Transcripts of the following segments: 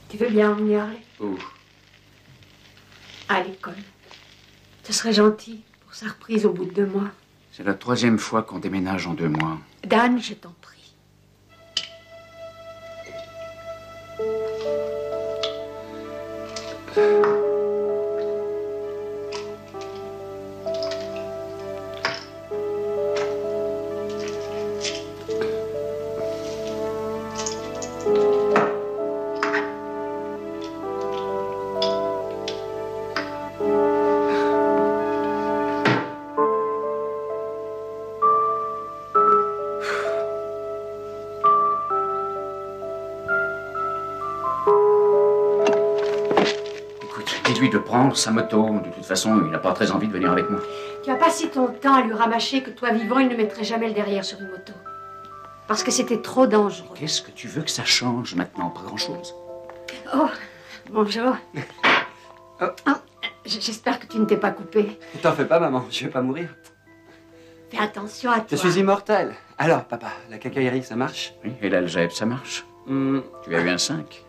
Tu veux bien venir Où? à l'école? Ce serait gentil pour sa reprise au bout de 2 mois. C'est la 3e fois qu'on déménage en 2 mois. Dan, je t'en prie. Dis-lui de prendre sa moto. De toute façon, il n'a pas très envie de venir avec moi. Tu as passé ton temps à lui rabâcher que toi vivant, il ne mettrait jamais le derrière sur une moto. Parce que c'était trop dangereux. Qu'est-ce que tu veux que ça change maintenant? Pas grand-chose. Oh, bonjour. Oh, j'espère que tu ne t'es pas coupé. T'en fais pas, maman, je vais pas mourir. Fais attention à toi. Je suis immortel. Alors, papa, la cacaillerie, ça marche? Oui, et l'algèbre, ça marche. Tu as eu un 5.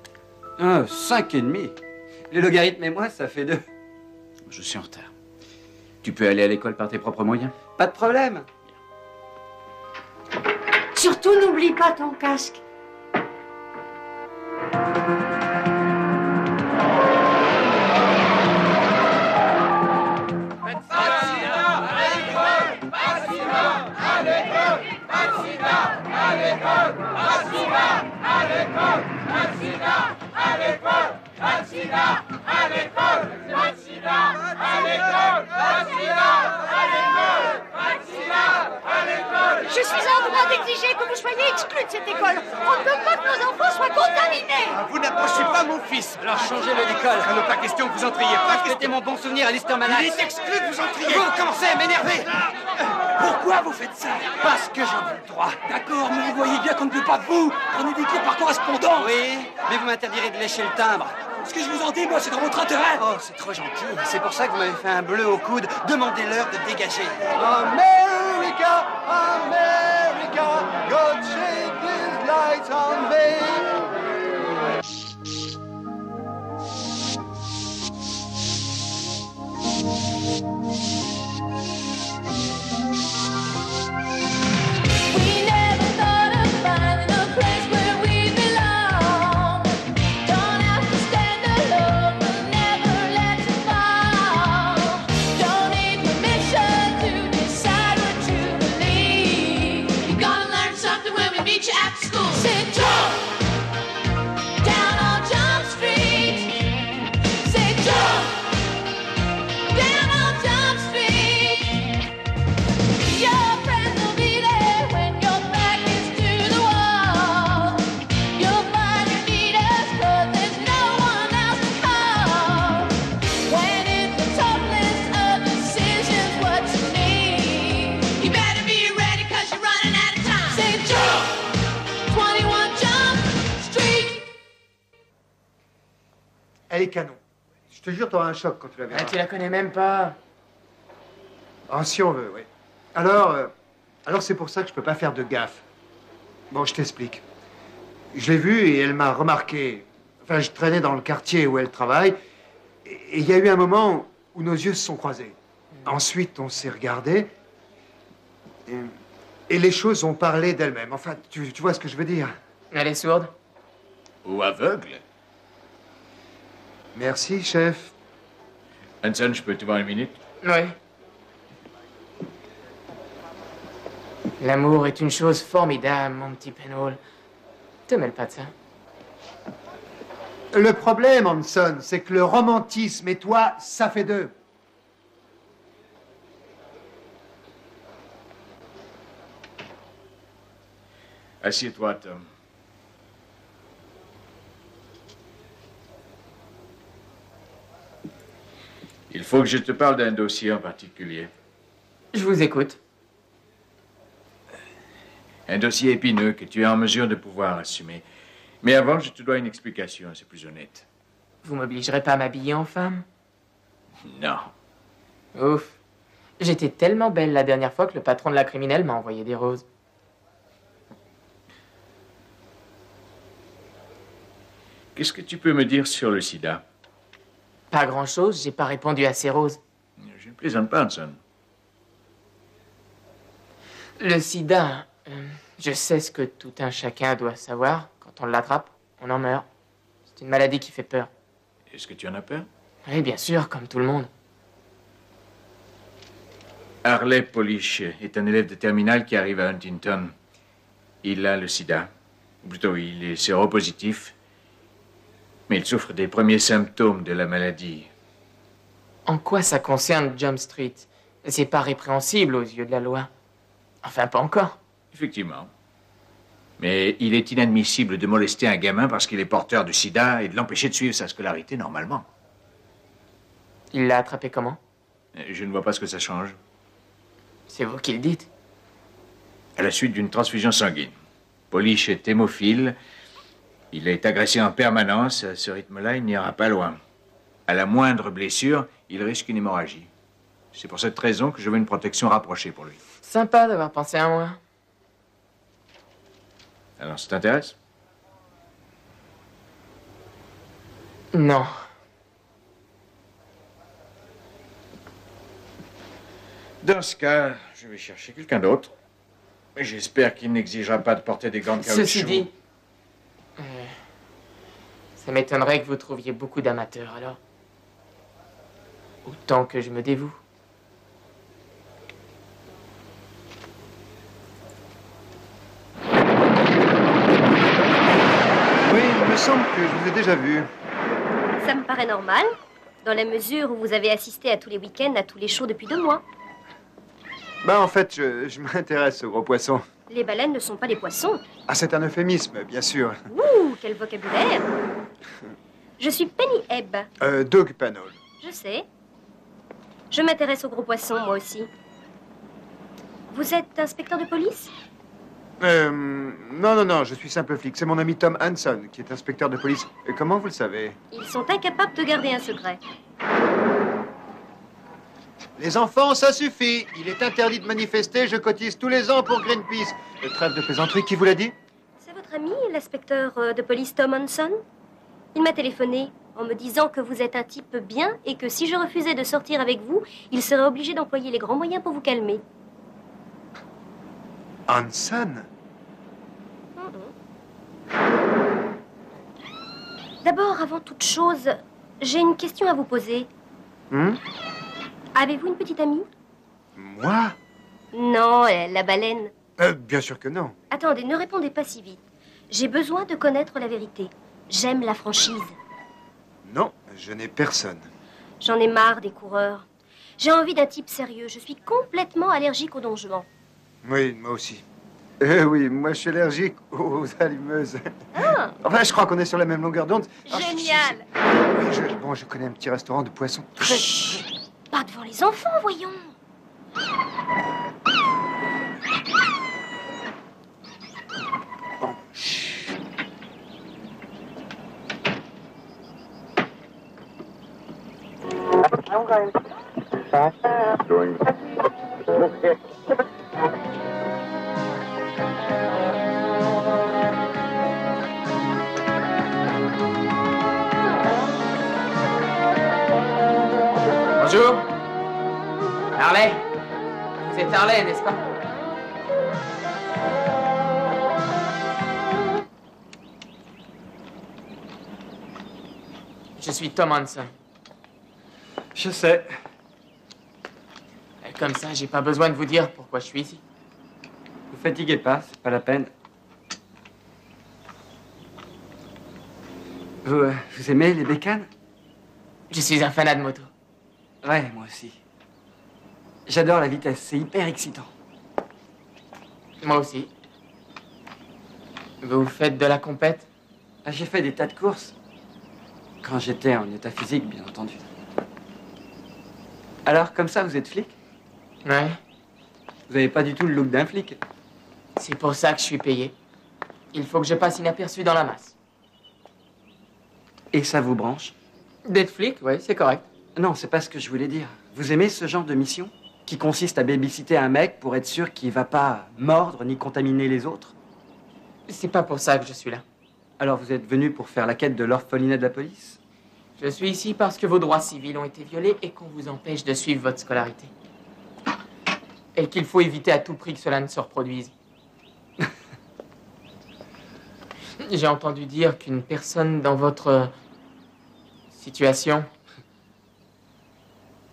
5,5. Les logarithmes et moi, ça fait 2. Je suis en retard. Tu peux aller à l'école par tes propres moyens? Pas de problème. Surtout, n'oublie pas ton casque. Je suis en droit d'exiger que vous soyez exclus de cette école. On ne veut pas que nos enfants soient contaminés. Vous n'approchez pas mon fils. Alors, changez-le d'école. Il n'est pas question que vous entriez. Pas que C'était mon bon souvenir à l'Eastermanax. Il est exclu que vous entriez. Vous commencez à m'énerver. Pourquoi vous faites ça? Parce que j'en ai le droit. D'accord, mais vous voyez bien qu'on ne veut pas de vous. On est des cours par correspondance. Oui, mais vous m'interdirez de lécher le timbre. Ce que je vous en dis, moi, c'est dans votre intérêt. Oh, c'est trop gentil. C'est pour ça que vous m'avez fait un bleu au coude. Demandez-leur de dégager. America, America, God shake his lights on me. We never thought of finding a place where we belong. Don't have to stand alone, we'll never let you fall. Don't need permission to decide what you believe. You're gonna learn something when we meet you after school. Say jump down on Jump Street. Say jump down on Jump Street. Your friends will be there when your back is to the wall. You'll find you need us 'cause there's no one else to call. When it's the toughest of decisions what you need, you better be ready 'cause you're running out of time. Say jump, 21 Jump Street. Elle est canon. Je te jure, t'auras un choc quand tu la verras. Tu la connais même pas. Ah, si on veut, oui. Alors c'est pour ça que je peux pas faire de gaffe. Bon, je t'explique. Je l'ai vue et elle m'a remarqué. Enfin, je traînais dans le quartier où elle travaille. Et il y a eu un moment où nos yeux se sont croisés. Ensuite, on s'est regardés. Et les choses ont parlé d'elles-mêmes. Enfin, tu vois ce que je veux dire. Elle est sourde? Ou aveugle. Merci, chef. Hanson, je peux te voir une minute? Oui. L'amour est une chose formidable, mon petit Penhall. Te mêle pas de ça. Le problème, Hanson, c'est que le romantisme et toi, ça fait 2. Assieds-toi, Tom. Il faut que je te parle d'un dossier en particulier. Je vous écoute. Un dossier épineux que tu es en mesure de pouvoir assumer. Mais avant, je te dois une explication, c'est plus honnête. Vous m'obligerez pas à m'habiller en femme? Non. Ouf. J'étais tellement belle la dernière fois que le patron de la criminelle m'a envoyé des roses. Qu'est-ce que tu peux me dire sur le sida? Pas grand-chose, j'ai pas répondu à ces roses. Je ne plaisante pas, Hanson. Le sida, je sais ce que tout un chacun doit savoir. Quand on l'attrape, on en meurt. C'est une maladie qui fait peur. Est-ce que tu en as peur? Oui, bien sûr, comme tout le monde. Harley Polish est un élève de terminale qui arrive à Huntington. Il a le sida. Ou plutôt, il est séropositif. Mais il souffre des premiers symptômes de la maladie. En quoi ça concerne Jump Street? C'est pas répréhensible aux yeux de la loi. Enfin, pas encore. Effectivement. Mais il est inadmissible de molester un gamin parce qu'il est porteur du sida et de l'empêcher de suivre sa scolarité normalement. Il l'a attrapé comment? Je ne vois pas ce que ça change. C'est vous qui le dites. À la suite d'une transfusion sanguine. Polish est hémophile. Il est agressé en permanence. À ce rythme-là, il n'ira pas loin. À la moindre blessure, il risque une hémorragie. C'est pour cette raison que je veux une protection rapprochée pour lui. Sympa d'avoir pensé à moi. Alors, ça t'intéresse? Non. Dans ce cas, je vais chercher quelqu'un d'autre. Mais j'espère qu'il n'exigera pas de porter des gants de caoutchouc. Ceci dit, ça m'étonnerait que vous trouviez beaucoup d'amateurs, alors. Autant que je me dévoue. Oui, il me semble que je vous ai déjà vu. Ça me paraît normal, dans la mesure où vous avez assisté à tous les week-ends, à tous les shows depuis 2 mois. Bah, en fait, je m'intéresse aux gros poissons. Les baleines ne sont pas des poissons. Ah, c'est un euphémisme, bien sûr. Ouh, quel vocabulaire! Je suis Penny Ebb. Doug Panol. Je sais. Je m'intéresse aux gros poissons, moi aussi. Vous êtes inspecteur de police? Non, je suis simple flic. C'est mon ami Tom Hanson, qui est inspecteur de police. Comment vous le savez? Ils sont incapables de garder un secret. Les enfants, ça suffit. Il est interdit de manifester. Je cotise tous les ans pour Greenpeace. Trêve de plaisanterie, qui vous l'a dit? C'est votre ami, l'inspecteur de police Tom Hanson? Il m'a téléphoné en me disant que vous êtes un type bien et que si je refusais de sortir avec vous, il serait obligé d'employer les grands moyens pour vous calmer. Hanson? D'abord, avant toute chose, j'ai une question à vous poser. Avez-vous une petite amie? Moi? Non, la baleine. Bien sûr que non. Attendez, ne répondez pas si vite. J'ai besoin de connaître la vérité. J'aime la franchise. Non, je n'ai personne. J'en ai marre des coureurs. J'ai envie d'un type sérieux. Je suis complètement allergique aux donjons. Oui, moi aussi. Oui, moi je suis allergique aux allumeuses. Ah. Enfin, je crois qu'on est sur la même longueur d'onde. Génial. Oui, je connais un petit restaurant de poissons très... Pas devant les enfants, voyons. Bon, chut. Bonjour. Harley. Vous êtes Harley, n'est-ce pas? Je suis Tom Hanson. Je sais. Et comme ça, j'ai pas besoin de vous dire pourquoi je suis ici. Vous fatiguez pas, c'est pas la peine. Vous aimez les bécanes? Je suis un fanat de moto. Ouais, moi aussi. J'adore la vitesse, c'est hyper excitant. Moi aussi. Vous faites de la compète? Ah, j'ai fait des tas de courses. Quand j'étais en état physique, bien entendu. Alors, comme ça, vous êtes flic? Ouais. Vous avez pas du tout le look d'un flic. C'est pour ça que je suis payé. Il faut que je passe inaperçu dans la masse. Et ça vous branche? D'être flic, oui, c'est correct. Non, c'est pas ce que je voulais dire. Vous aimez ce genre de mission? Qui consiste à babysitter un mec pour être sûr qu'il va pas mordre ni contaminer les autres? C'est pas pour ça que je suis là. Alors vous êtes venu pour faire la quête de l'orphelinat de la police? Je suis ici parce que vos droits civils ont été violés et qu'on vous empêche de suivre votre scolarité. Et qu'il faut éviter à tout prix que cela ne se reproduise. J'ai entendu dire qu'une personne dans votre situation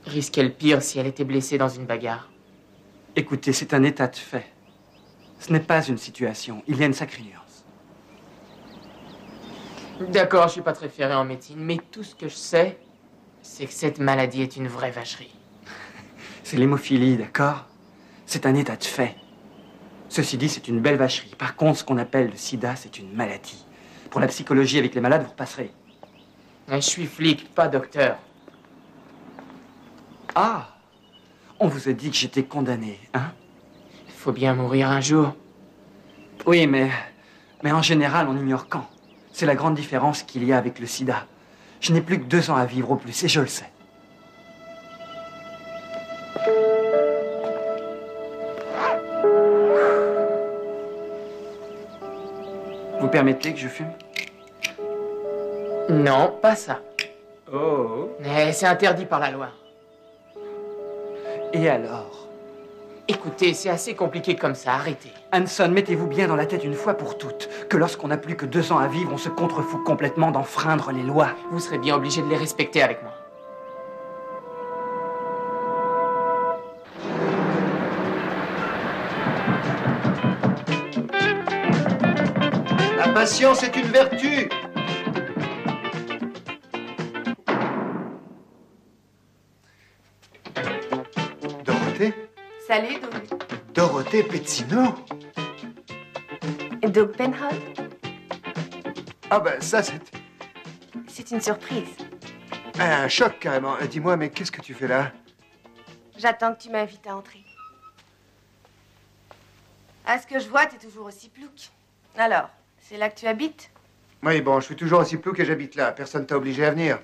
risquait le pire si elle était blessée dans une bagarre. Écoutez, c'est un état de fait. Ce n'est pas une situation. Il y a une sacrée nuance. D'accord, je suis pas très ferré en médecine, mais tout ce que je sais, c'est que cette maladie est une vraie vacherie. C'est l'hémophilie, d'accord? C'est un état de fait. Ceci dit, c'est une belle vacherie. Par contre, ce qu'on appelle le sida, c'est une maladie. Pour la psychologie avec les malades, vous repasserez. Je suis flic, pas docteur. Ah! On vous a dit que j'étais condamné, hein? Il faut bien mourir un jour. Oui, mais en général, on ignore quand. C'est la grande différence qu'il y a avec le sida. Je n'ai plus que 2 ans à vivre au plus, et je le sais. Vous permettez que je fume? Non, pas ça. Oh. Mais c'est interdit par la loi. Et alors? Écoutez, c'est assez compliqué comme ça, arrêtez. Hanson, mettez-vous bien dans la tête une fois pour toutes que lorsqu'on n'a plus que 2 ans à vivre, on se contrefout complètement d'enfreindre les lois. Vous serez bien obligé de les respecter avec moi. La patience est une vertu. Dorothée? Salut, Doug. Dorothée Pezzino? Doug Penhall. Ah ben ça, c'est C'est une surprise. un choc carrément. Dis-moi, mais qu'est-ce que tu fais là? J'attends que tu m'invites à entrer. À ce que je vois, t'es toujours aussi plouc. Alors, c'est là que tu habites? Oui, bon, je suis toujours aussi plouc que j'habite là. Personne t'a obligé à venir.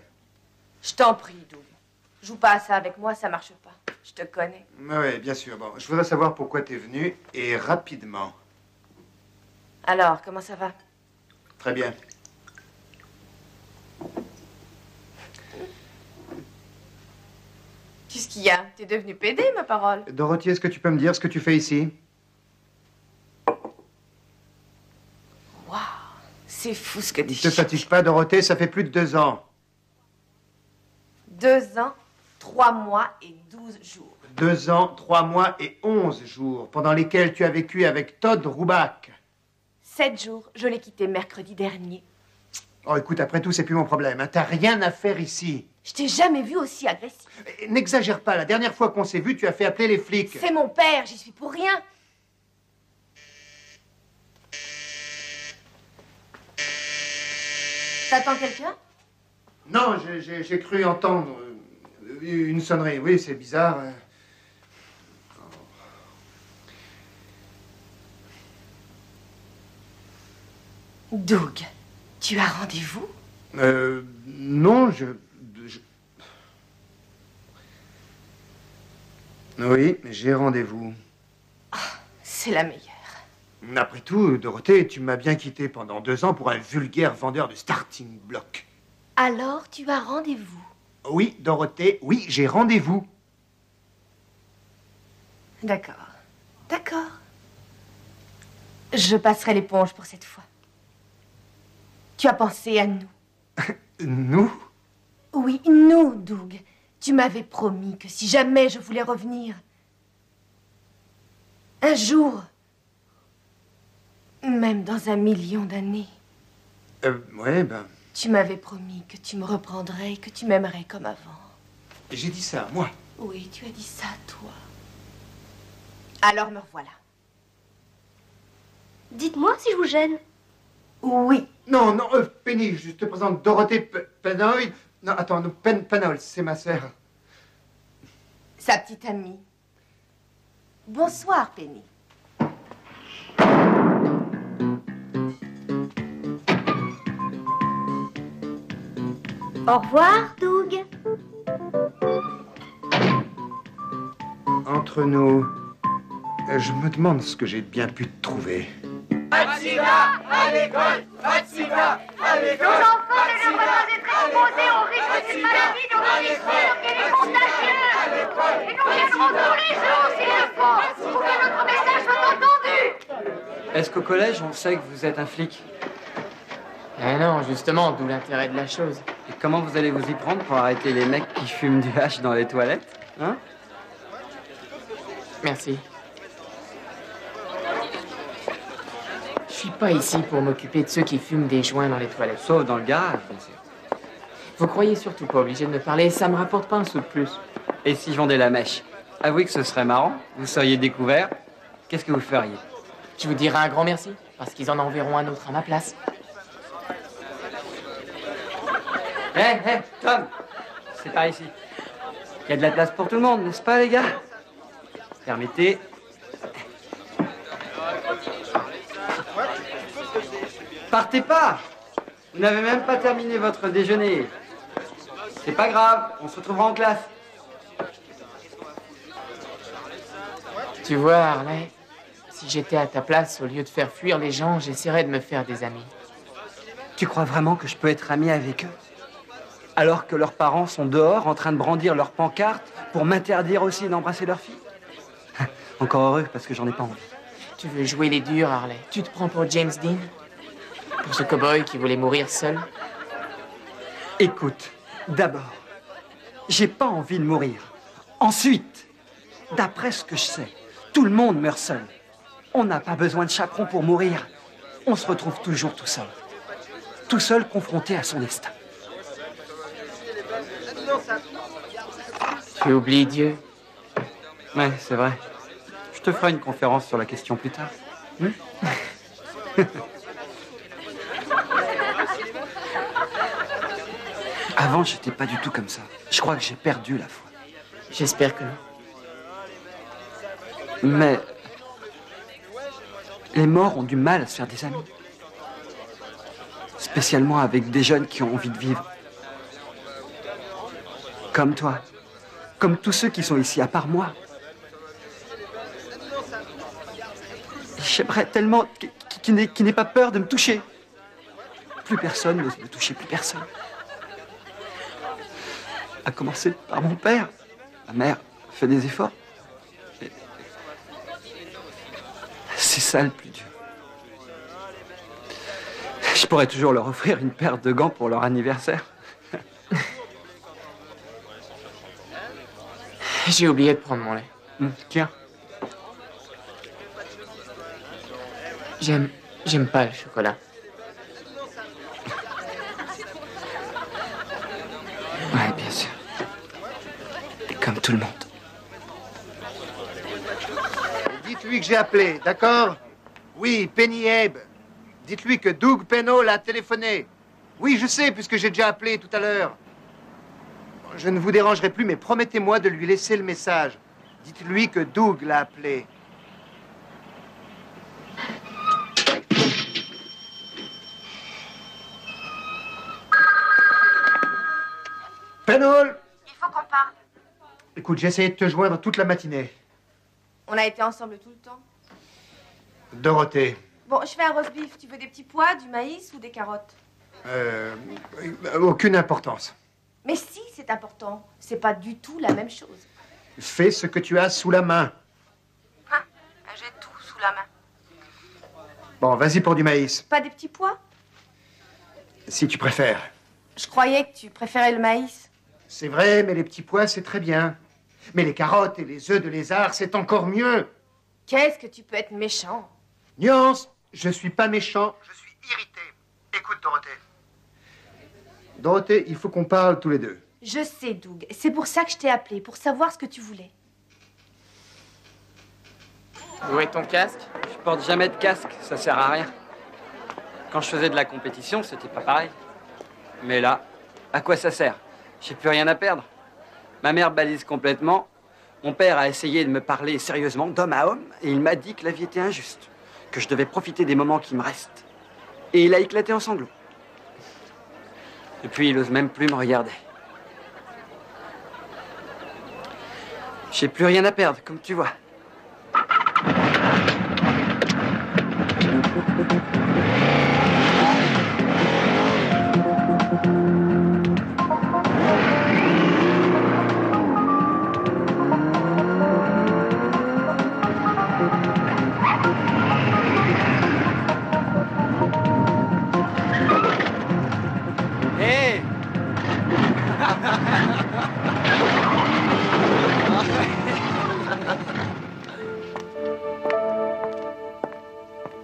Je t'en prie, Doug. Joue pas à ça avec moi, ça marche pas. Je te connais. Oui, bien sûr. Bon, je voudrais savoir pourquoi t'es venu, et rapidement. Alors, comment ça va? Très bien. Qu'est-ce qu'il y a? T'es devenu pédé, ma parole. Dorothée, est-ce que tu peux me dire ce que tu fais ici? Waouh, c'est fou ce que Ne dis. te fatigue pas, Dorothée, ça fait plus de 2 ans. 2 ans, 3 mois et 12 jours. 2 ans, 3 mois et 11 jours, pendant lesquels tu as vécu avec Todd Roubach. 7 jours, je l'ai quitté mercredi dernier. Oh, écoute, après tout, c'est plus mon problème. Hein. T'as rien à faire ici. Je t'ai jamais vu aussi agressif. N'exagère pas, la dernière fois qu'on s'est vu, tu as fait appeler les flics. C'est mon père, j'y suis pour rien. T'attends quelqu'un? Non, j'ai cru entendre une sonnerie. Oui, c'est bizarre. Doug, tu as rendez-vous? Non, Oui, j'ai rendez-vous. C'est la meilleure. Après tout, Dorothée, tu m'as bien quitté pendant 2 ans pour un vulgaire vendeur de starting block. Alors, tu as rendez-vous? Oui, Dorothée, oui, j'ai rendez-vous. D'accord. D'accord. Je passerai l'éponge pour cette fois. Tu as pensé à nous. Nous? Oui, nous, Doug. Tu m'avais promis que si jamais je voulais revenir, un jour, même dans 1 million d'années, Ouais, ben, tu m'avais promis que tu me reprendrais et que tu m'aimerais comme avant. j'ai dit ça, moi. Oui, tu as dit ça, toi. Alors me revoilà. Dites-moi si je vous gêne. Oui. Non, non, Penny, je te présente Dorothée Penhall. Non, attends, non, Penhall, c'est ma sœur. Sa petite amie. Bonsoir, Penny. Au revoir, Doug. Entre nous, je me demande ce que j'ai bien pu te trouver. Pas de sida à l'école! Pas de sida! Nos enfants ne devraient pas être exposés au risque d'une maladie dont on est sûr qu'elle est contagieuse. Et nous viendrons tous les jours, s'il le faut, pour que notre message soit entendu. Est-ce qu'au collège, on sait que vous êtes un flic? Eh non, justement, d'où l'intérêt de la chose. Et comment vous allez vous y prendre pour arrêter les mecs qui fument du hash dans les toilettes? Hein? Merci. Je suis pas ici pour m'occuper de ceux qui fument des joints dans les toilettes. Sauf dans le garage, bien sûr. Vous croyez surtout pas obligé de me parler, ça me rapporte pas un sou de plus. Et si je vendais la mèche? Avouez que ce serait marrant. Vous seriez découvert. Qu'est-ce que vous feriez? Je vous dirai un grand merci, parce qu'ils en enverront un autre à ma place. Hé, Tom! C'est par ici. Il y a de la place pour tout le monde, n'est-ce pas, les gars? Permettez. Partez pas! Vous n'avez même pas terminé votre déjeuner. C'est pas grave, on se retrouvera en classe. Tu vois, Harley, si j'étais à ta place, au lieu de faire fuir les gens, j'essaierais de me faire des amis. Tu crois vraiment que je peux être ami avec eux? Alors que leurs parents sont dehors en train de brandir leurs pancartes pour m'interdire aussi d'embrasser leur fille? Encore heureux, parce que j'en ai pas envie. Tu veux jouer les durs, Harley? Tu te prends pour James Dean? Pour ce cow-boy qui voulait mourir seul? Écoute, d'abord, j'ai pas envie de mourir. Ensuite, d'après ce que je sais, tout le monde meurt seul. On n'a pas besoin de chaperon pour mourir. On se retrouve toujours tout seul. Tout seul confronté à son destin. Tu oublies Dieu? Ouais, c'est vrai. Je te ferai une conférence sur la question plus tard. Avant, j'étais pas du tout comme ça. Je crois que j'ai perdu la foi. J'espère que non. Mais les morts ont du mal à se faire des amis. Spécialement avec des jeunes qui ont envie de vivre. Comme toi. Comme tous ceux qui sont ici, à part moi. J'aimerais tellement qu'il n'ait pas peur de me toucher. Plus personne n'ose me toucher, plus personne. À commencer par mon père. Ma mère fait des efforts. C'est ça le plus dur. Je pourrais toujours leur offrir une paire de gants pour leur anniversaire. J'ai oublié de prendre mon lait. Tiens. J'aime pas le chocolat. Ouais, bien sûr. Et comme tout le monde. Dites-lui que j'ai appelé, d'accord? Oui, Penny Abe. Dites-lui que Doug Penno l'a téléphoné. Oui, je sais, puisque j'ai déjà appelé tout à l'heure. Je ne vous dérangerai plus, mais promettez-moi de lui laisser le message. Dites-lui que Doug l'a appelé. Penhall! Il faut qu'on parle. Écoute, j'ai essayé de te joindre toute la matinée. On a été ensemble tout le temps. Dorothée. Bon, je fais un roast beef. Tu veux des petits pois, du maïs ou des carottes? Aucune importance. Mais si, c'est important. C'est pas du tout la même chose. Fais ce que tu as sous la main. Hein? J'ai tout sous la main. Bon, vas-y pour du maïs, Pas des petits pois? si tu préfères. Je croyais que tu préférais le maïs. C'est vrai, mais les petits pois, c'est très bien. Mais les carottes et les œufs de lézard, c'est encore mieux. Qu'est-ce que tu peux être méchant? Nuance, je suis pas méchant, je suis irrité. Écoute, Dorothée. Dorothée, il faut qu'on parle tous les deux. Je sais, Doug. C'est pour ça que je t'ai appelé, pour savoir ce que tu voulais. Où est ton casque? Je porte jamais de casque, ça sert à rien. Quand je faisais de la compétition, c'était pas pareil. Mais là, à quoi ça sert? J'ai plus rien à perdre. Ma mère balise complètement. Mon père a essayé de me parler sérieusement, d'homme à homme, et il m'a dit que la vie était injuste, que je devais profiter des moments qui me restent. Et il a éclaté en sanglots. Depuis, il ose même plus me regarder. J'ai plus rien à perdre, comme tu vois. Hé!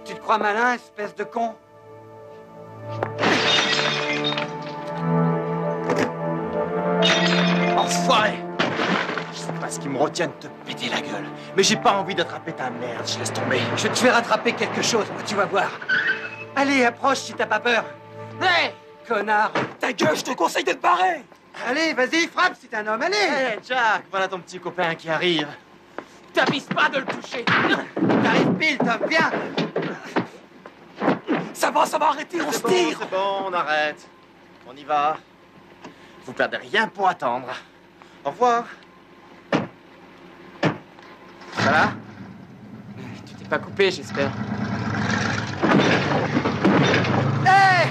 Tu te crois malin, espèce de con? Enfoiré! Je sais pas ce qui me retient de te péter la gueule, mais j'ai pas envie d'attraper ta merde, je laisse tomber. Je te fais rattraper quelque chose, moi, tu vas voir. Allez, approche si t'as pas peur. Hé! Connard! Ta gueule, je te conseille de te barrer! Allez, vas-y, frappe si t'es un homme, allez! Hé, Jack, voilà ton petit copain qui arrive. T'avises pas de le toucher! T'arrives pile, Tom, viens! Ça va arrêter, on se tire! C'est bon, on arrête. On y va. Vous perdez rien pour attendre. Au revoir. Ça va? Tu t'es pas coupé, j'espère. Hé!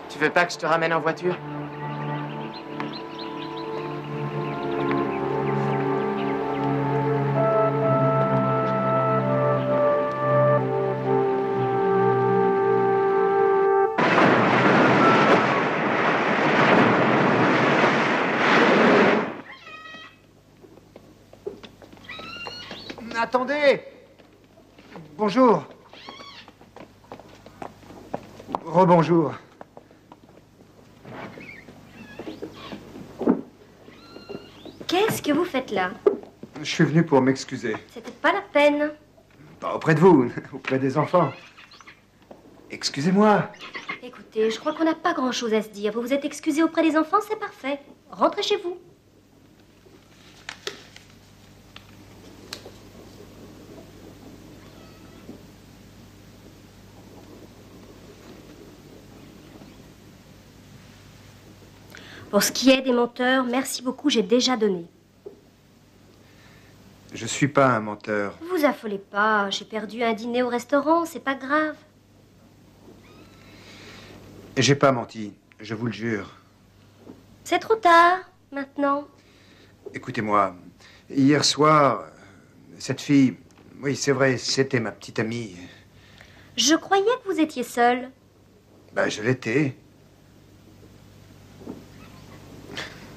Tu veux pas que je te ramène en voiture? Attendez! Bonjour. Rebonjour. Qu'est-ce que vous faites là? Je suis venu pour m'excuser. C'était pas la peine. Pas auprès de vous, auprès des enfants. Excusez-moi. Écoutez, je crois qu'on n'a pas grand-chose à se dire. Vous vous êtes excusé auprès des enfants, c'est parfait. Rentrez chez vous. Pour ce qui est des menteurs, merci beaucoup, j'ai déjà donné. Je suis pas un menteur. Vous affolez pas, j'ai perdu un dîner au restaurant, c'est pas grave. J'ai pas menti, je vous le jure. C'est trop tard, maintenant. Écoutez-moi, hier soir, cette fille, oui, c'est vrai, c'était ma petite amie. Je croyais que vous étiez seul. Ben, je l'étais.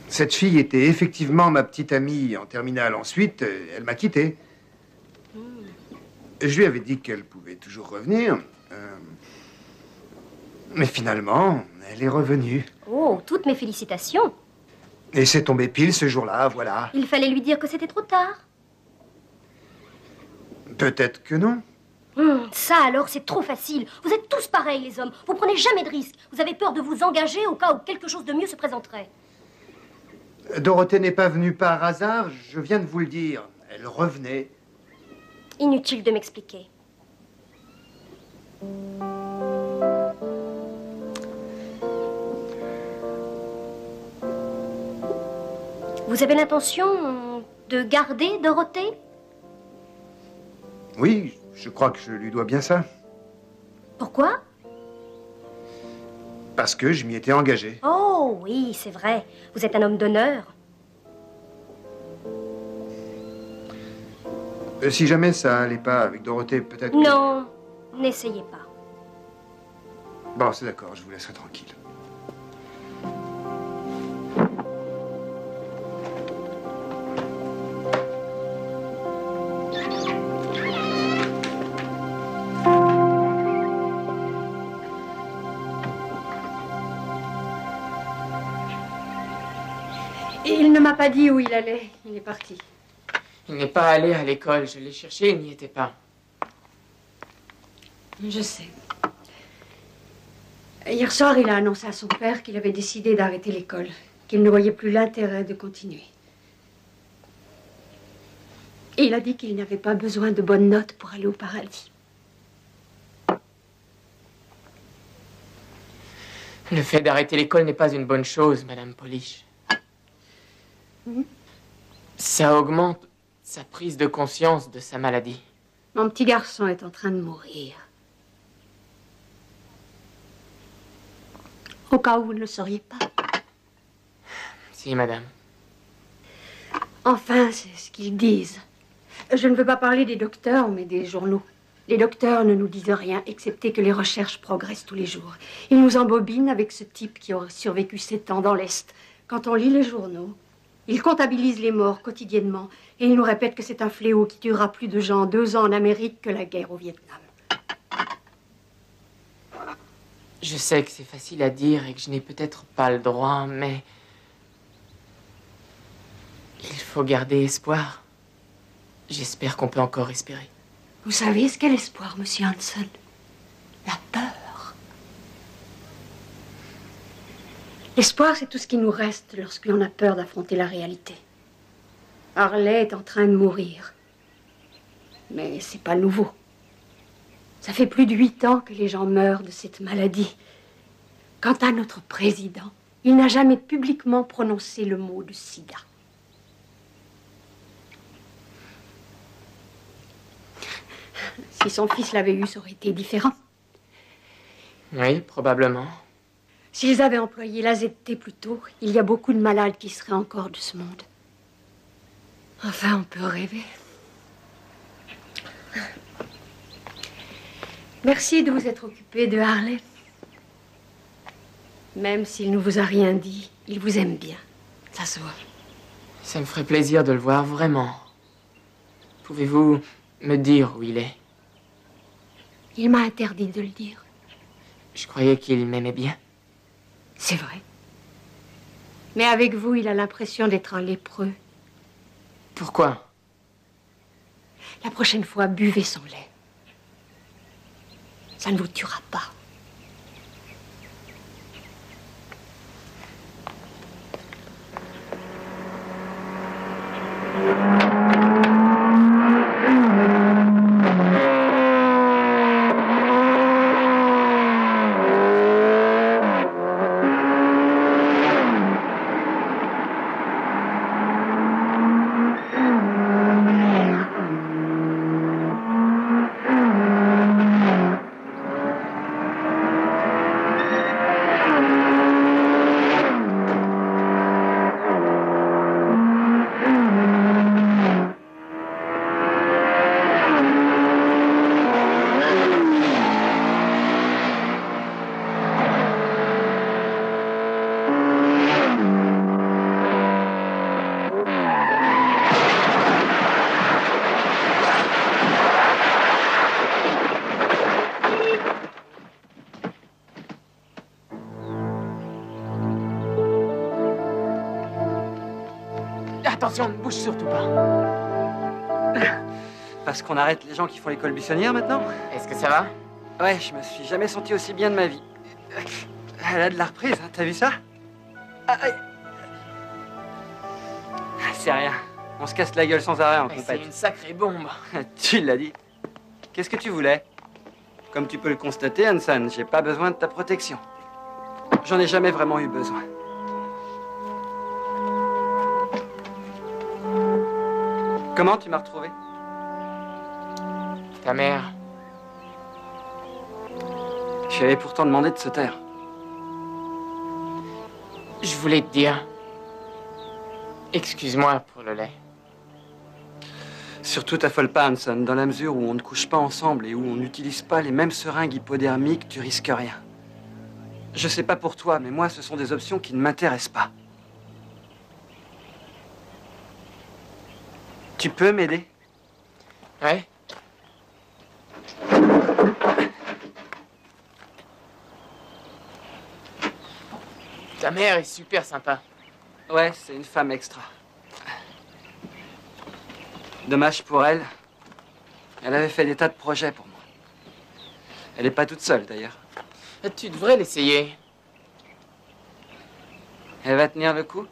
Cette fille était effectivement ma petite amie en terminale. Ensuite, elle m'a quitté. Je lui avais dit qu'elle pouvait toujours revenir. Mais finalement, elle est revenue. Oh, toutes mes félicitations. Et c'est tombé pile ce jour-là, voilà. Il fallait lui dire que c'était trop tard. Peut-être que non. Ça alors, c'est trop facile. Vous êtes tous pareils, les hommes. Vous prenez jamais de risques. Vous avez peur de vous engager au cas où quelque chose de mieux se présenterait. Dorothée n'est pas venue par hasard, je viens de vous le dire. Elle revenait. Inutile de m'expliquer. Vous avez l'intention de garder Dorothée? Oui, je crois que je lui dois bien ça. Pourquoi? Parce que je m'y étais engagé. Oh oui, c'est vrai. Vous êtes un homme d'honneur. Si jamais ça allait pas avec Dorothée, peut-être que... Non, n'essayez pas. Bon, c'est d'accord, je vous laisserai tranquille. Il ne m'a pas dit où il allait. Il est parti. Il n'est pas allé à l'école. Je l'ai cherché, il n'y était pas. Je sais. Hier soir, il a annoncé à son père qu'il avait décidé d'arrêter l'école, qu'il ne voyait plus l'intérêt de continuer. Et il a dit qu'il n'avait pas besoin de bonnes notes pour aller au paradis. Le fait d'arrêter l'école n'est pas une bonne chose, Madame Polish. Ça augmente sa prise de conscience de sa maladie. Mon petit garçon est en train de mourir. Au cas où vous ne le sauriez pas. Si, Madame. Enfin, c'est ce qu'ils disent. Je ne veux pas parler des docteurs, mais des journaux. Les docteurs ne nous disent rien, excepté que les recherches progressent tous les jours. Ils nous embobinent avec ce type qui aurait survécu 7 ans dans l'Est. Quand on lit les journaux, ils comptabilisent les morts quotidiennement et ils nous répètent que c'est un fléau qui tuera plus de gens en 2 ans en Amérique que la guerre au Vietnam. Je sais que c'est facile à dire et que je n'ai peut-être pas le droit, mais... il faut garder espoir. J'espère qu'on peut encore espérer. Vous savez ce qu'est l'espoir, Monsieur Hanson? La peur. L'espoir, c'est tout ce qui nous reste lorsque l'on a peur d'affronter la réalité. Harley est en train de mourir. Mais c'est pas nouveau. Ça fait plus de 8 ans que les gens meurent de cette maladie. Quant à notre président, il n'a jamais publiquement prononcé le mot de sida. Si son fils l'avait eu, ça aurait été différent. Oui, probablement. S'ils avaient employé l'AZT plus tôt, il y a beaucoup de malades qui seraient encore de ce monde. Enfin, on peut rêver. Merci de vous être occupé de Harley. Même s'il ne vous a rien dit, il vous aime bien. Ça se voit. Ça me ferait plaisir de le voir, vraiment. Pouvez-vous me dire où il est? Il m'a interdit de le dire. Je croyais qu'il m'aimait bien. C'est vrai. Mais avec vous, il a l'impression d'être un lépreux. Pourquoi? La prochaine fois, buvez son lait. Ça ne vous tuera pas. Attention, ne bouge surtout pas. Parce qu'on arrête les gens qui font l'école buissonnière maintenant? Est-ce que ça va? Ouais, je me suis jamais senti aussi bien de ma vie. Elle a de la reprise, hein, t'as vu ça? C'est rien. On se casse la gueule sans arrêt en C'est compète. une sacrée bombe. Tu l'as dit. Qu'est-ce que tu voulais? Comme tu peux le constater, Hanson, j'ai pas besoin de ta protection. J'en ai jamais vraiment eu besoin. Comment tu m'as retrouvé? Ta mère. Je lui avais pourtant demandé de se taire. Je voulais te dire... Excuse-moi pour le lait. Surtout t'affole pas, Hanson, dans la mesure où on ne couche pas ensemble et où on n'utilise pas les mêmes seringues hypodermiques, tu risques rien. Je sais pas pour toi, mais moi, ce sont des options qui ne m'intéressent pas. Tu peux m'aider? Ouais. Ta mère est super sympa. Ouais, c'est une femme extra. Dommage pour elle. Elle avait fait des tas de projets pour moi. Elle n'est pas toute seule, d'ailleurs. Tu devrais l'essayer. Elle va tenir le coup?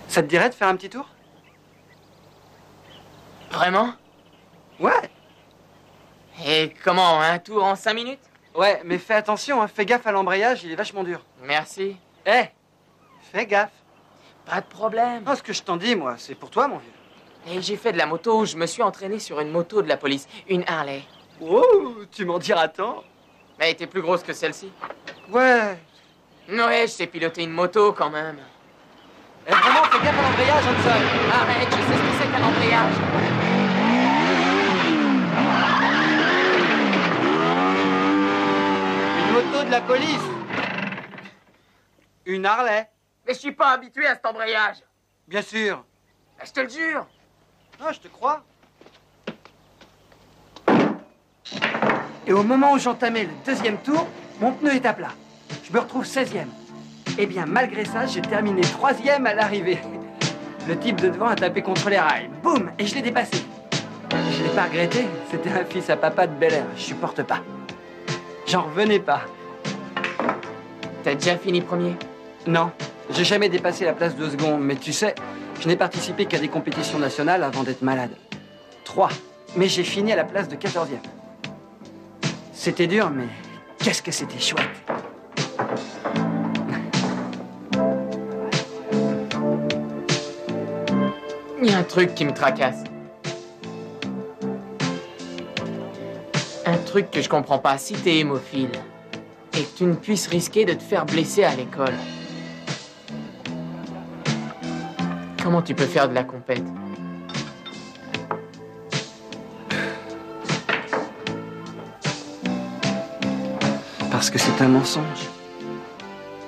Ça te dirait de faire un petit tour? Vraiment? Ouais. Et comment, un tour en 5 minutes? Ouais, mais fais attention, hein. Fais gaffe à l'embrayage, il est vachement dur. Merci. Eh, fais gaffe. Pas de problème. Non, ce que je t'en dis, moi, c'est pour toi, mon vieux. Et j'ai fait de la moto, je me suis entraîné sur une moto de la police, une Harley. Oh, tu m'en diras tant. Mais elle était plus grosse que celle-ci. Ouais. Ouais, je sais piloter une moto quand même. Eh, vraiment, fais gaffe à l'embrayage, Hanson. Arrête, je sais ce que c'est qu'un embrayage. Une moto de la police. Une Harley. Mais je suis pas habitué à cet embrayage. Bien sûr. Bah, je te le jure. Ah, je te crois. Et au moment où j'entamais le deuxième tour, mon pneu est à plat. Je me retrouve 16e. Eh bien, malgré ça, j'ai terminé 3e à l'arrivée. Le type de devant a tapé contre les rails. Boum! Et je l'ai dépassé. Je l'ai pas regretté. C'était un fils à papa de Bel Air. Je supporte pas. J'en revenais pas. T'as déjà fini premier? Non, j'ai jamais dépassé la place de seconde. Mais tu sais, je n'ai participé qu'à des compétitions nationales avant d'être malade. 3. Mais j'ai fini à la place de 14e. C'était dur, mais qu'est-ce que c'était chouette. Il y a un truc qui me tracasse. Un truc que je comprends pas. Si t'es hémophile et que tu ne puisses risquer de te faire blesser à l'école, comment tu peux faire de la compète? Parce que c'est un mensonge.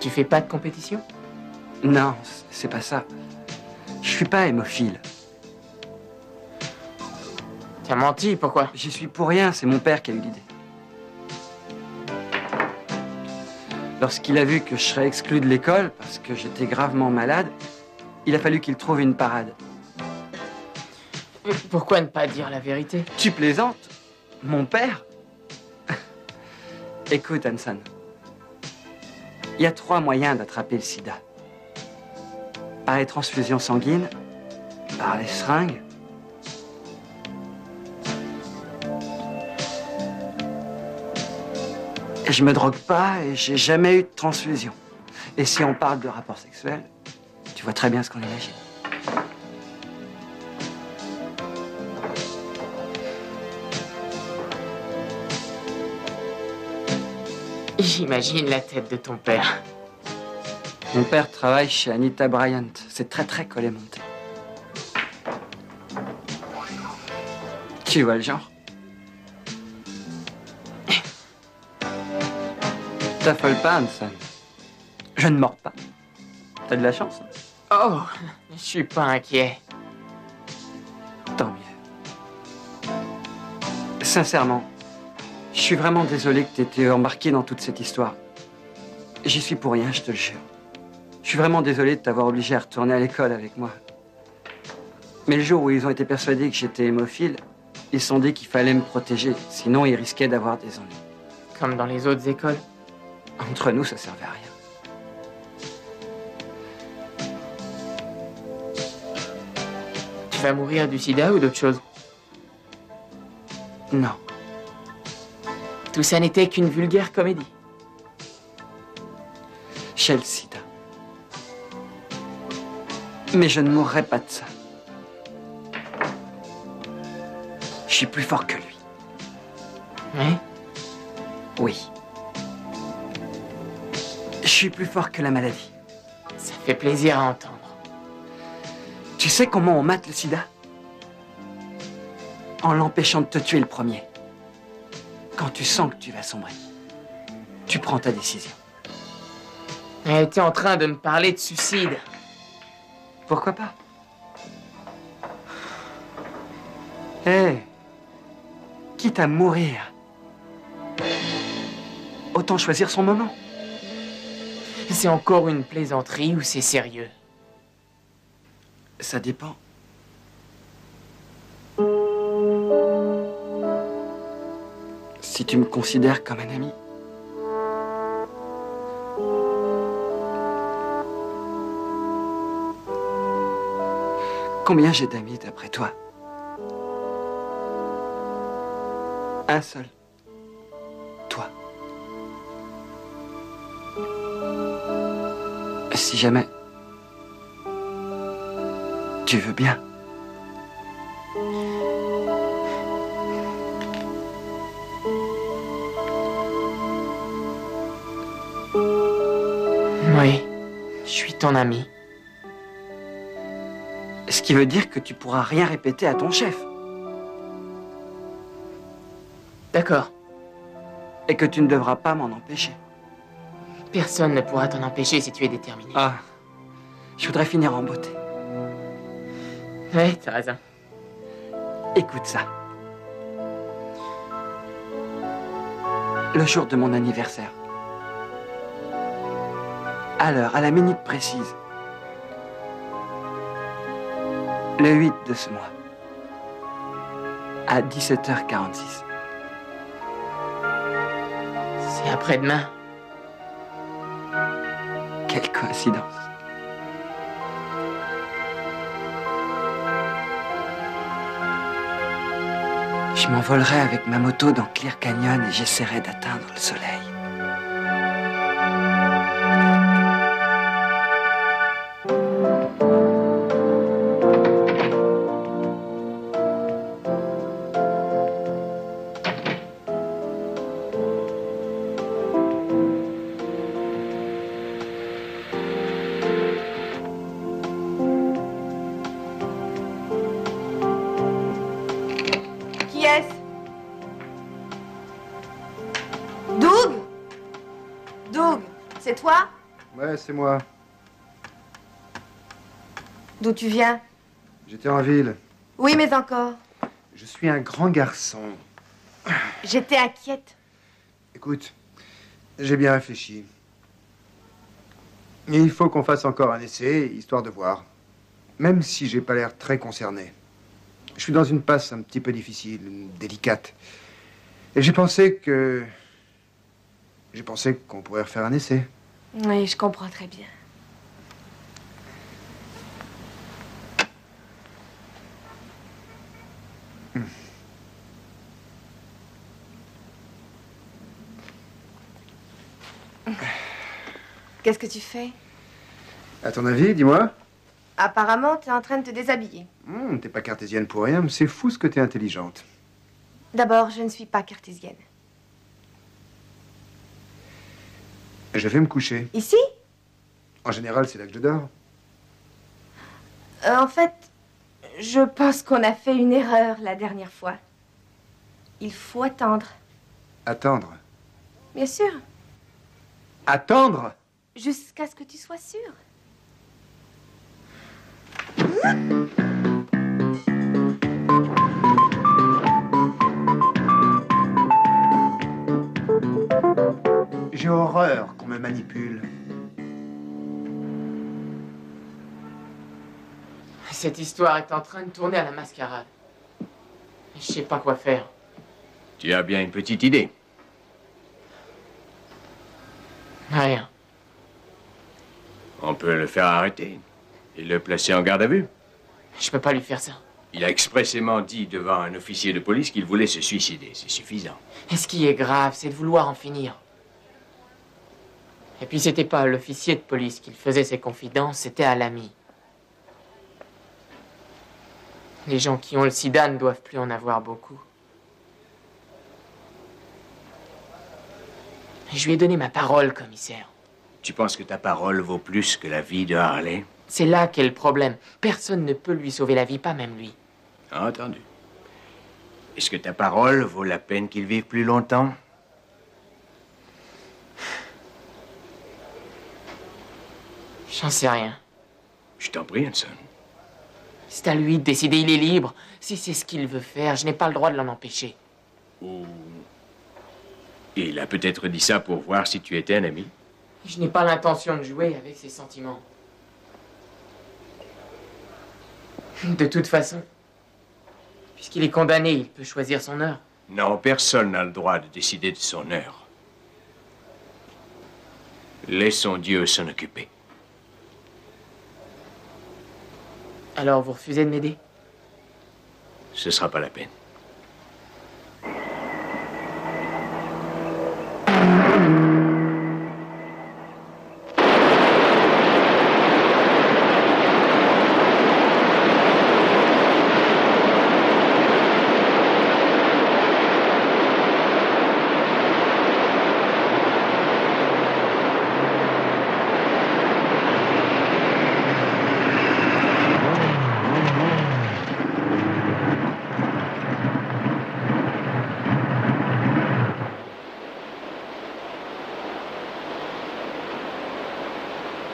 Tu fais pas de compétition? Non, c'est pas ça. Je suis pas hémophile. T'as menti, pourquoi? J'y suis pour rien, c'est mon père qui a eu l'idée. Lorsqu'il a vu que je serais exclu de l'école parce que j'étais gravement malade, il a fallu qu'il trouve une parade. Pourquoi ne pas dire la vérité? Tu plaisantes? Mon père? Écoute, Hanson. Il y a 3 moyens d'attraper le sida. Par les transfusions sanguines, par les seringues, et je me drogue pas et j'ai jamais eu de transfusion. Et si on parle de rapport sexuel, tu vois très bien ce qu'on imagine. J'imagine la tête de ton père. Mon père travaille chez Anita Bryant. C'est très collé monté. Tu vois le genre? T'affole pas, Hanson. Je ne mords pas. T'as de la chance. Oh, je suis pas inquiet. Tant mieux. Sincèrement, je suis vraiment désolé que t'aies embarqué dans toute cette histoire. J'y suis pour rien, je te le jure. Je suis vraiment désolé de t'avoir obligé à retourner à l'école avec moi. Mais le jour où ils ont été persuadés que j'étais hémophile, ils se sont dit qu'il fallait me protéger, sinon ils risquaient d'avoir des ennuis. Comme dans les autres écoles. Entre nous, ça servait à rien. Tu vas mourir du sida ou d'autre chose? Non. Tout ça n'était qu'une vulgaire comédie. J'ai le sida. Mais je ne mourrai pas de ça. Je suis plus fort que lui. Hein? Oui. Je suis plus fort que la maladie. Ça fait plaisir à entendre. Tu sais comment on mate le sida? En l'empêchant de te tuer le premier. Quand tu sens que tu vas sombrer, tu prends ta décision. Elle était en train de me parler de suicide. Pourquoi pas? Hé, quitte à mourir, autant choisir son moment. C'est encore une plaisanterie ou c'est sérieux? Ça dépend. Si tu me considères comme un ami. Combien j'ai d'amis d'après toi? Un seul. Toi. Si jamais tu veux bien. Oui, je suis ton ami. Ce qui veut dire que tu pourras rien répéter à ton chef. D'accord. Et que tu ne devras pas m'en empêcher. Personne ne pourra t'en empêcher si tu es déterminé. Ah, je voudrais finir en beauté. Oui, t'as raison. Écoute ça. Le jour de mon anniversaire. À l'heure, à la minute précise. Le 8 de ce mois. À 17h46. C'est après-demain. Quelle coïncidence. Je m'envolerai avec ma moto dans Clear Canyon et j'essaierai d'atteindre le soleil. Qui est-ce? Doug? Doug, c'est toi? Ouais, c'est moi. D'où tu viens? J'étais en ville. Oui, mais encore. Je suis un grand garçon. J'étais inquiète. Écoute, j'ai bien réfléchi. Et il faut qu'on fasse encore un essai, histoire de voir. Même si j'ai pas l'air très concerné. Je suis dans une passe un petit peu difficile, délicate. Et j'ai pensé qu'on pourrait refaire un essai. Oui, je comprends très bien. Qu'est-ce que tu fais? À ton avis, dis-moi? Apparemment, t'es en train de te déshabiller. T'es pas cartésienne pour rien, mais c'est fou ce que t'es intelligente. D'abord, je ne suis pas cartésienne. Je vais me coucher. Ici? En général, c'est là que je dors. En fait, je pense qu'on a fait une erreur la dernière fois. Il faut attendre. Attendre. Bien sûr. Attendre? Jusqu'à ce que tu sois sûr. J'ai horreur qu'on me manipule. Cette histoire est en train de tourner à la mascarade. Je sais pas quoi faire. Tu as bien une petite idée. Rien. On peut le faire arrêter et le placer en garde à vue. Je peux pas lui faire ça. Il a expressément dit devant un officier de police qu'il voulait se suicider. C'est suffisant. Et ce qui est grave, c'est de vouloir en finir. Et puis c'était pas à l'officier de police qu'il faisait ses confidences, c'était à l'ami. Les gens qui ont le sida ne doivent plus en avoir beaucoup. Et je lui ai donné ma parole, commissaire. Tu penses que ta parole vaut plus que la vie de Harley? C'est là qu'est le problème. Personne ne peut lui sauver la vie, pas même lui. Entendu. Est-ce que ta parole vaut la peine qu'il vive plus longtemps? J'en sais rien. Je t'en prie, Hanson. C'est à lui de décider, il est libre. Si c'est ce qu'il veut faire, je n'ai pas le droit de l'en empêcher. Ou... Il a peut-être dit ça pour voir si tu étais un ami. Je n'ai pas l'intention de jouer avec ses sentiments. De toute façon, puisqu'il est condamné, il peut choisir son heure. Non, personne n'a le droit de décider de son heure. Laissons Dieu s'en occuper. Alors vous refusez de m'aider? Ce sera pas la peine.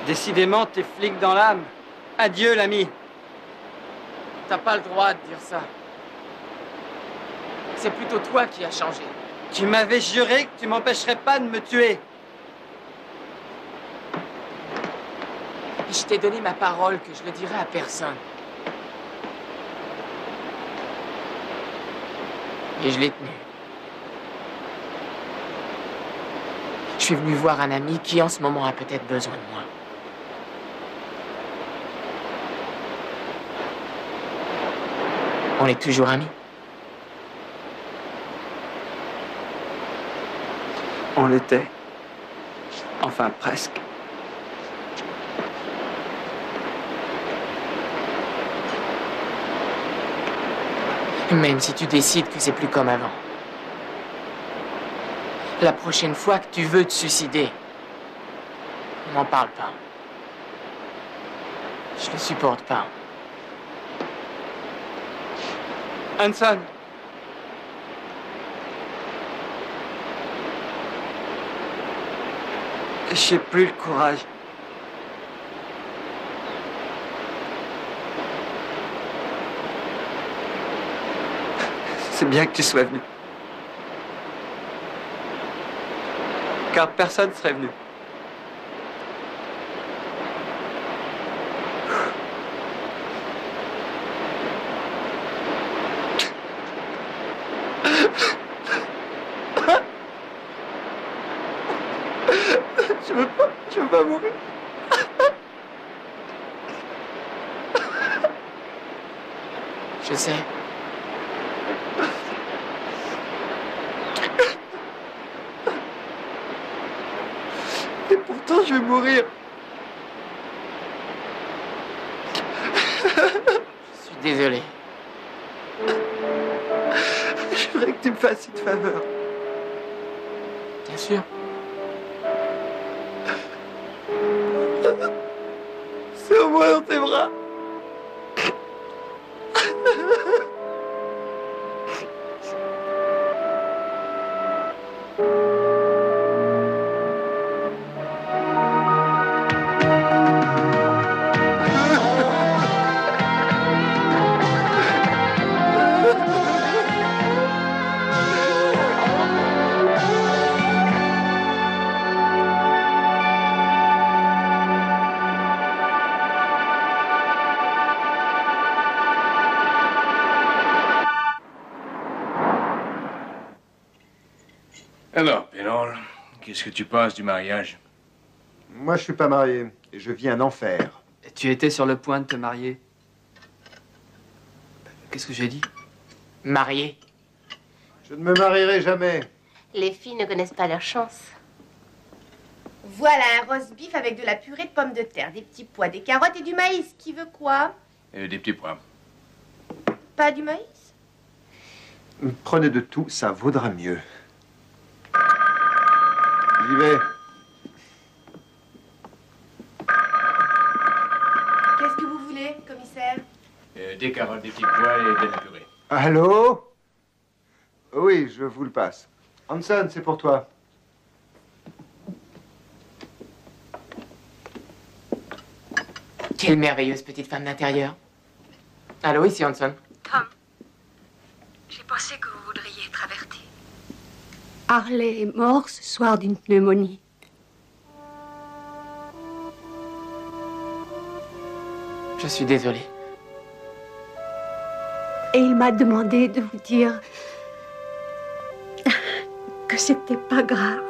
Décidément, t'es flic dans l'âme. Adieu, l'ami. T'as pas le droit de dire ça. C'est plutôt toi qui as changé. Tu m'avais juré que tu m'empêcherais pas de me tuer. Et je t'ai donné ma parole que je le dirai à personne. Et je l'ai tenue. Je suis venu voir un ami qui en ce moment a peut-être besoin de moi. On est toujours amis. On l'était. Enfin, presque. Même si tu décides que c'est plus comme avant. La prochaine fois que tu veux te suicider, ne m'en parle pas. Je le supporte pas. Hanson. J'ai plus le courage. C'est bien que tu sois venu. Car personne serait venu. Je veux pas mourir. Je sais. Et pourtant, je vais mourir. Je suis désolé. Je voudrais que tu me fasses une faveur. Bien sûr. Serre-moi dans tes bras. Alors, Pénol, qu'est-ce que tu penses du mariage? Moi, je suis pas marié et je vis un enfer. Tu étais sur le point de te marier. Qu'est-ce que j'ai dit? Marié. Je ne me marierai jamais. Les filles ne connaissent pas leur chance. Voilà un roast beef avec de la purée de pommes de terre, des petits pois, des carottes et du maïs. Qui veut quoi? Des petits pois. Pas du maïs? Prenez de tout, ça vaudra mieux. J'y vais. Qu'est-ce que vous voulez, commissaire? Des carottes, des petits pois et de la purée. Allô? Oui, je vous le passe. Hanson, c'est pour toi. Quelle merveilleuse petite femme d'intérieur. Allô, ici Hanson. Tom, j'ai pensé que vous voudriez être averti. Harley est mort ce soir d'une pneumonie. Je suis désolé. Et il m'a demandé de vous dire que c'était pas grave.